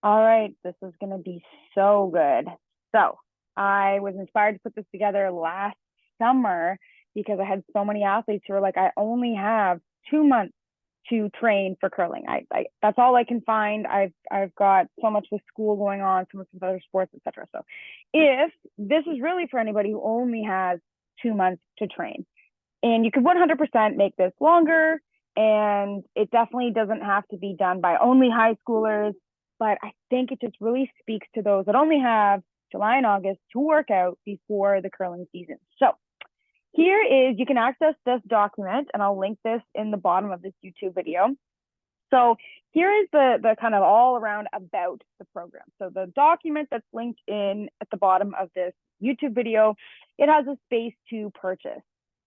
All right, this is going to be so good. So, I was inspired to put this together last summer because I had so many athletes who were like, I only have 2 months to train for curling. I that's all I can find. I've got so much with school going on, so much with other sports, etc. So, if this is really for anybody who only has 2 months to train, and you could 100% make this longer, and it definitely doesn't have to be done by only high schoolers. But I think it just really speaks to those that only have July and August to work out before the curling season. So here is, you can access this document, and I'll link this in the bottom of this YouTube video. So here is the kind of all around about the program. So the document that's linked in at the bottom of this YouTube video, it has a space to purchase.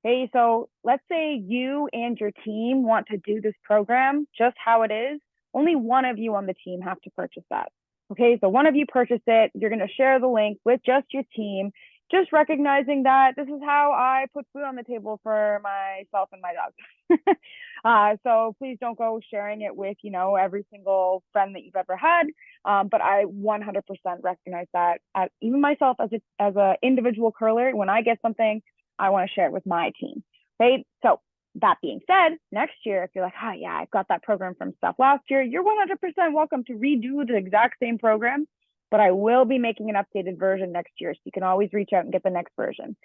Okay, so let's say you and your team want to do this program just how it is. Only one of you on the team have to purchase that. Okay, so one of you purchase it. You're going to share the link with just your team, just recognizing that this is how I put food on the table for myself and my dog. So please don't go sharing it with, every single friend that you've ever had. But I 100% recognize that even myself as a individual curler, when I get something, I want to share it with my team. Right. So that being said, next year, if you're like, oh yeah, I've got that program from stuff last year, you're 100% welcome to redo the exact same program, but I will be making an updated version next year. So you can always reach out and get the next version.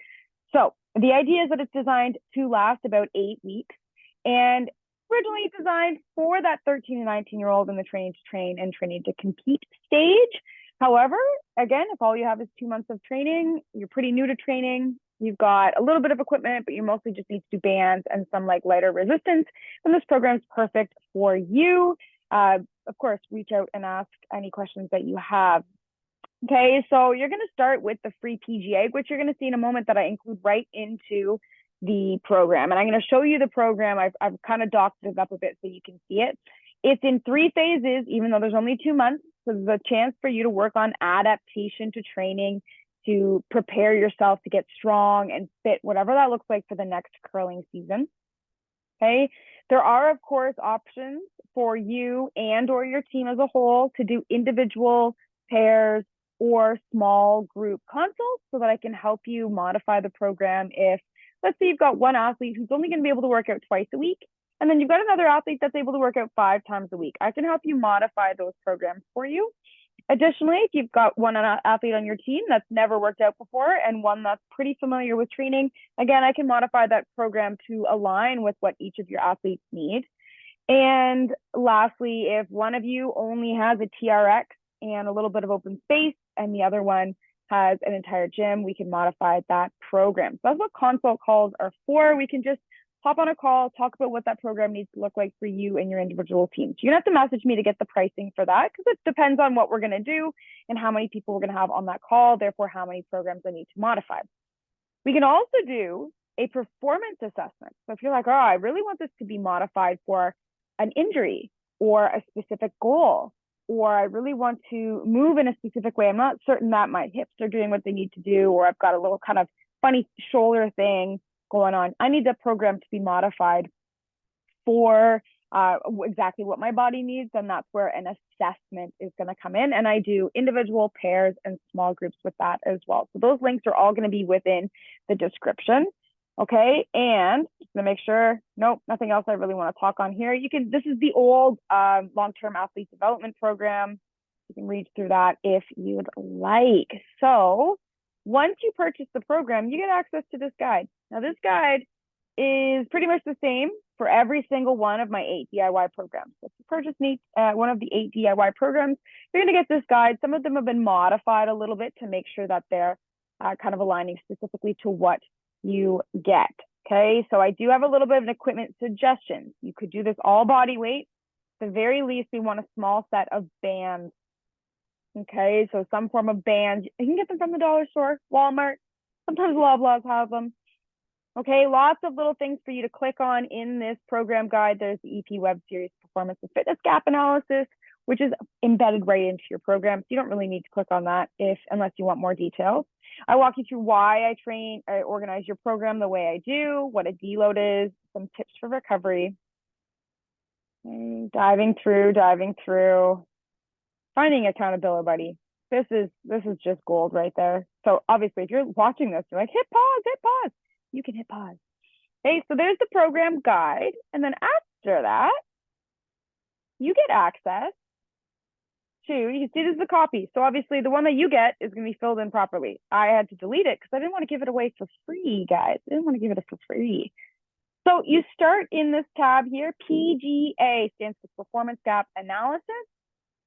So the idea is that it's designed to last about 8 weeks, and originally designed for that 13 to 19-year-old in the training to train and training to compete stage. However, again, if all you have is 2 months of training, you're pretty new to training, you've got a little bit of equipment, but you mostly just need to do bands and some like lighter resistance, then this program is perfect for you. Of course, reach out and ask any questions that you have. Okay, so you're going to start with the free PGA, which you're going to see in a moment that I include right into the program. And I'm going to show you the program. I've kind of doctored it up a bit so you can see it. It's in 3 phases, even though there's only 2 months. So there's a chance for you to work on adaptation to training, to prepare yourself to get strong and fit, whatever that looks like for the next curling season. Okay, there are, of course, options for you and or your team as a whole to do individual, pairs, or small group consults so that I can help you modify the program. If, let's say, you've got one athlete who's only going to be able to work out twice a week, and then you've got another athlete that's able to work out 5 times a week, I can help you modify those programs for you. Additionally, if you've got one athlete on your team that's never worked out before and one that's pretty familiar with training, again, I can modify that program to align with what each of your athletes need. And lastly, if one of you only has a TRX and a little bit of open space and the other one has an entire gym, we can modify that program. So that's what consult calls are for. We can just hop on a call, talk about what that program needs to look like for you and your individual teams. You're going to have to message me to get the pricing for that, because it depends on what we're going to do and how many people we're going to have on that call, therefore how many programs I need to modify. We can also do a performance assessment. So if you're like, oh, I really want this to be modified for an injury or a specific goal, or I really want to move in a specific way, I'm not certain that my hips are doing what they need to do, or I've got a little kind of funny shoulder thing going on, I need the program to be modified for exactly what my body needs. And that's where an assessment is going to come in. And I do individual, pairs, and small groups with that as well. So those links are all going to be within the description. Okay, and just to make sure, nope, nothing else I really want to talk on here. This is the old long-term athlete development program. You can read through that if you'd like. So once you purchase the program, you get access to this guide. Now, this guide is pretty much the same for every single one of my 8 DIY programs. So if you purchase one of the 8 DIY programs, you're going to get this guide. Some of them have been modified a little bit to make sure that they're kind of aligning specifically to what you get. Okay, so I do have a little bit of an equipment suggestion. You could do this all body weight. At the very least, we want a small set of bands. Okay, so some form of bands. You can get them from the dollar store, Walmart. Sometimes Loblaws have them. Okay, lots of little things for you to click on in this program guide. There's the EP Web Series Performance and Fitness Gap Analysis, which is embedded right into your program. So you don't really need to click on that unless you want more details. I walk you through why I organize your program the way I do, what a deload is, some tips for recovery. Okay, diving through. finding accountability buddy. This is just gold right there. So obviously, if you're watching this, you're like, hit pause. You can hit pause. Okay, so there's the program guide. And then after that, you get access to, you can see this is a copy. So obviously the one that you get is going to be filled in properly. I had to delete it because I didn't want to give it away for free, guys. I didn't want to give it for free. So you start in this tab here. PGA stands for Performance Gap Analysis.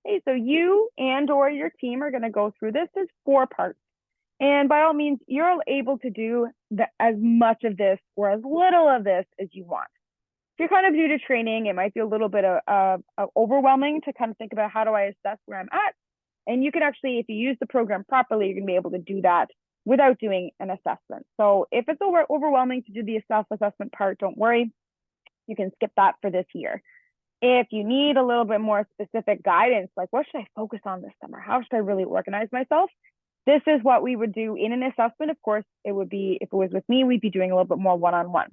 Okay, so you and or your team are going to go through this. There's 4 parts. And by all means, you're able to do as much of this or as little of this as you want. If you're kind of new to training, it might be a little bit of overwhelming to kind of think about how do I assess where I'm at. And you can actually, if you use the program properly, you're going to be able to do that without doing an assessment. So if it's overwhelming to do the self-assessment part, don't worry. You can skip that for this year. If you need a little bit more specific guidance, like what should I focus on this summer? How should I really organize myself? This is what we would do in an assessment. Of course, it would be, if it was with me, we'd be doing a little bit more one-on-one.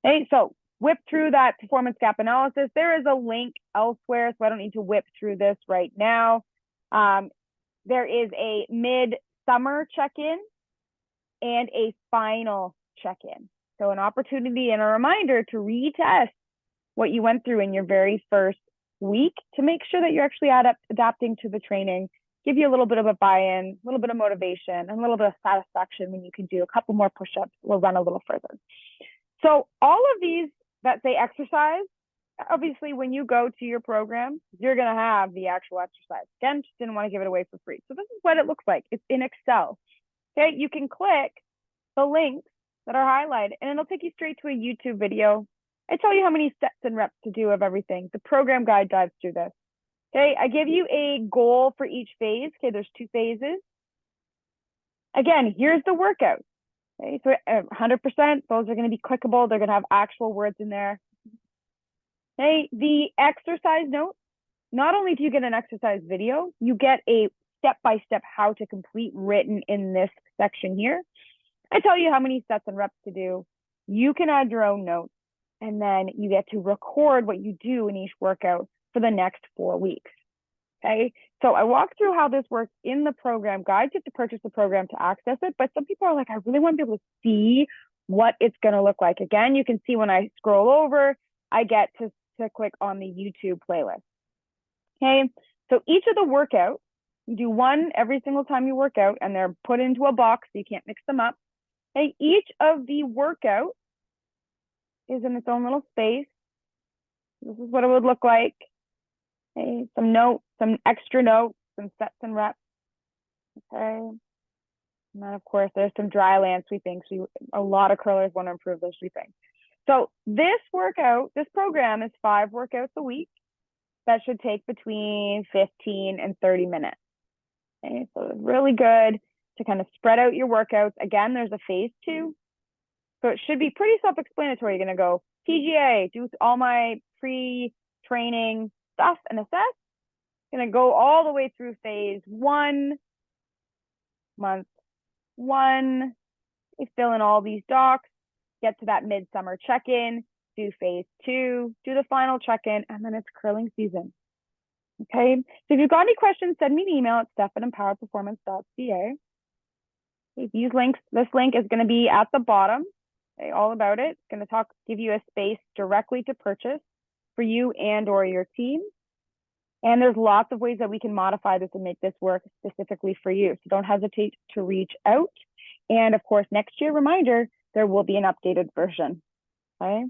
Okay, so whip through that performance gap analysis. There is a link elsewhere, so I don't need to whip through this right now. There is a mid-summer check-in and a final check-in. So an opportunity and a reminder to retest what you went through in your very first week to make sure that you're actually adapting to the training, give you a little bit of a buy-in, a little bit of motivation, and a little bit of satisfaction when you can do a couple more push-ups or run a little further. So all of these that say exercise, obviously when you go to your program, you're going to have the actual exercise. Again, just didn't want to give it away for free. So this is what it looks like. It's in Excel. Okay, you can click the links that are highlighted and it'll take you straight to a YouTube video. I tell you how many steps and reps to do of everything. The program guide dives through this. Okay, I give you a goal for each phase. Okay, there's 2 phases. Again, here's the workout. Okay, so 100%, those are going to be clickable. They're going to have actual words in there. Okay, the exercise note, not only do you get an exercise video, you get a step-by-step how to complete written in this section here. I tell you how many sets and reps to do. You can add your own notes, and then you get to record what you do in each workout for the next 4 weeks. Okay, so I walk through how this works in the program guide. You have to purchase the program to access it, but some people are like, I really want to be able to see what it's going to look like. Again, you can see when I scroll over, I get to click on the YouTube playlist. Okay, so each of the workouts, you do one every single time you work out, and they're put into a box so you can't mix them up. Okay, each of the workouts is in its own little space. This is what it would look like. Okay, some notes, some extra notes, some sets and reps. Okay. And then of course there's some dry land sweeping. So a lot of curlers want to improve their sweeping. So this workout, this program is 5 workouts a week. That should take between 15 and 30 minutes. Okay, so it's really good to kind of spread out your workouts. Again, there's a phase 2. So it should be pretty self-explanatory. You're going to go PGA, do all my pre-training stuff and assess. Going to go all the way through phase 1, month 1. You fill in all these docs, get to that midsummer check-in, do phase 2, do the final check-in, and then it's curling season. Okay, so if you've got any questions, send me an email at steph@empoweredperformance.ca. These links, this link is going to be at the bottom. Okay, all about it. It's going to give you a space directly to purchase for you and or your team. And there's lots of ways that we can modify this and make this work specifically for you. So don't hesitate to reach out. And of course, next year, reminder, there will be an updated version. Okay.